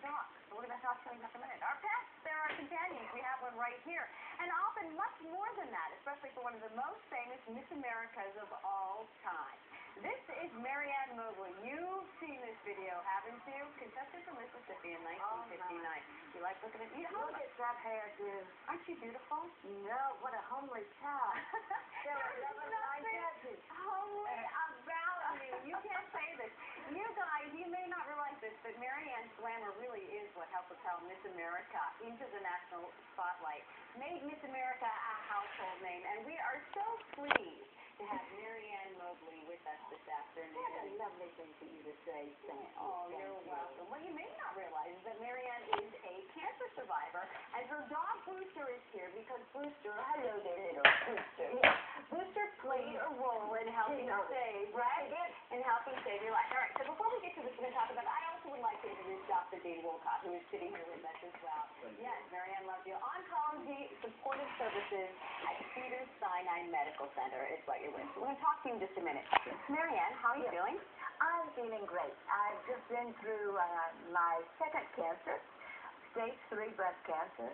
dog. So we're going to talk to him in just a minute. Our pets, they're our companions. We have one right here. And often much more than that, especially for one of the most famous Miss Americas of all time. This is Ann Mobley. You've seen this video, haven't you? Contestant from Mississippi in 1959. You like looking at you? Look at that hairdo. Aren't you beautiful? No, what a homely child. There were 11 judges. Homely about you. You can't say this. You guys, you may not realize this, but Ann's glamour really is what helped propel Miss America into the national spotlight. Made Miss America a household name, and we are so pleased to have Ann Mobley with us this afternoon. What a lovely thing for you to say. Thank you. Oh, you're welcome. What you may not realize is that Ann is a cancer survivor, and her dog Booster is here because Booster, hello there, little Booster. Booster played a role in helping save, right? In helping save your life. All right, so before we get to this, we're going to talk about, I also would like to introduce Dr. Dean Wolcott, who is sitting here with us as well. Yes, Ann loves you. Oncology Supportive Services at Cedars-Sinai Medical Center is what you're with. We're going to talk to you in just a minute. Ann, how are you doing? I'm feeling great. I've just been through my second cancer, stage 3 breast cancer,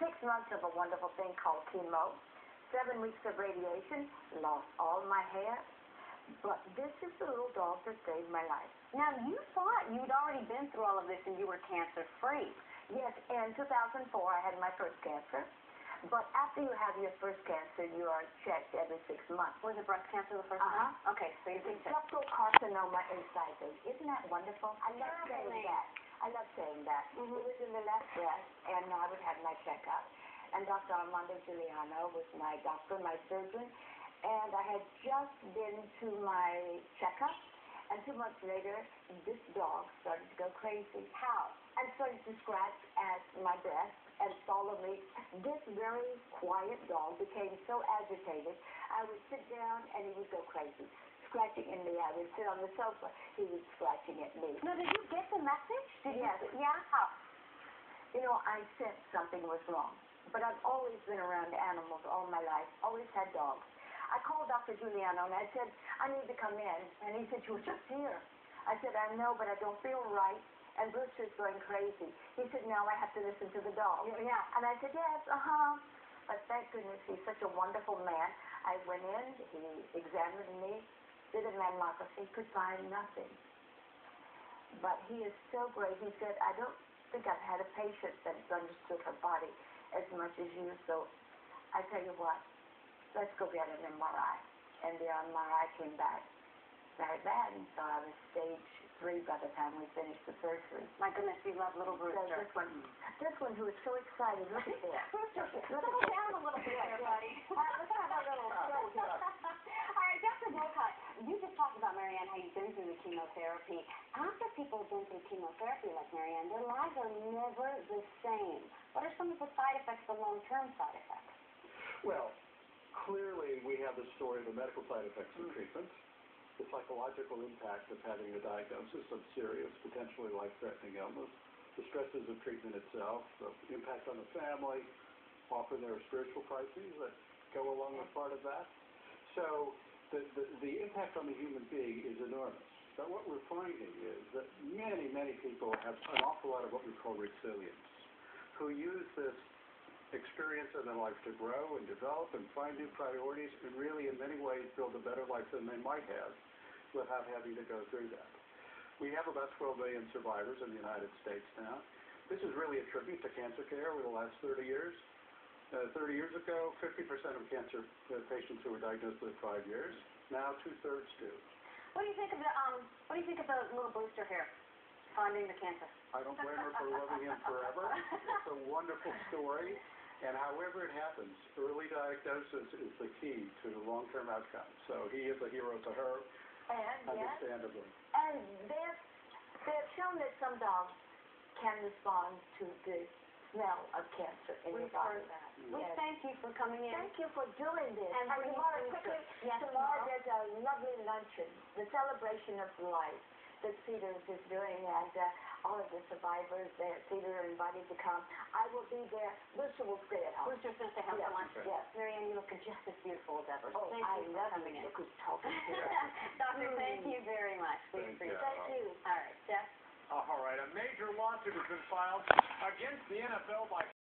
6 months of a wonderful thing called chemo, 7 weeks of radiation, lost all my hair, but this is the little dog that saved my life. Now, you thought you'd already been through all of this and you were cancer-free. Yes, in 2004 I had my first cancer. But after you have your first cancer, you are checked every 6 months. Was it breast cancer the first time? Okay, so you think ductal carcinoma incisors. Isn't that wonderful? I love saying that. I love saying that. It was in the left breast, and I would have my checkup. And Dr. Armando Giuliano was my doctor, my surgeon. And I had just been to my checkup, and 2 months later, this dog started to go crazy. How? And started to scratch at my breast. And follow me. This very quiet dog became so agitated, I would sit down and he would go crazy, scratching at me. I would sit on the sofa, he was scratching at me. Now, did you get the message? Yes. Yeah? How? You know, I sensed something was wrong, but I've always been around animals all my life, always had dogs. I called Dr. Giuliano and I said, I need to come in. And he said, you were just here. I said, I know, but I don't feel right. And Brewster's going crazy. He said, now I have to listen to the dog. Yeah. And I said, yes, But thank goodness, he's such a wonderful man. I went in, he examined me, did a mammography, could find nothing. But he is so great. He said, I don't think I've had a patient that's understood her body as much as you. So I tell you what, let's go get an MRI. And the MRI came back very bad, and so I was stage 3 by the time we finished the surgery. My goodness, you love little Brewster. So this one who is so excited. Look at this. Brewster, settle down a little bit there, buddy. Let's have a little show here. All right, Dr. Wolcott, you just talked about Ann, how you've been through the chemotherapy. After people have been through chemotherapy like Ann, their lives are never the same. What are some of the side effects, the long-term side effects? Well, clearly we have the story of the medical side effects of treatment, the psychological impact of having a diagnosis of serious, potentially life-threatening illness, the stresses of treatment itself, the impact on the family. Often there are spiritual crises that go along with part of that. So the impact on the human being is enormous. But what we're finding is that many, many people have an awful lot of what we call resilience, who use this experience in their life to grow and develop and find new priorities and really in many ways build a better life than they might have without having to go through that. We have about 12 million survivors in the United States now. This is really a tribute to cancer care over the last 30 years. 30 years ago, 50% of cancer patients who were diagnosed with 5 years, now 2/3 do. What do you think of the little Brewster here, finding the cancer? I don't blame her for loving him forever. It's a wonderful story. And however it happens, early diagnosis is the key to long-term outcomes. So he is a hero to her, understandably. And they've shown that some dogs can respond to the smell of cancer in your body. We thank you for coming in. Thank you for doing this. And tomorrow there's a lovely luncheon, the celebration of life that Cedars is doing, and all of the survivors there at Cedar are invited to come. I will be there. Brewster will stay at home. Brewster's going to stay home for lunch. Yes. Ann, you look just as beautiful as ever. Oh, Thank you for coming in. Look who's talking here. Doctor, thank you very much. We appreciate it. Thank you. All right, Jeff. All right. major lawsuit has been filed against the NFL by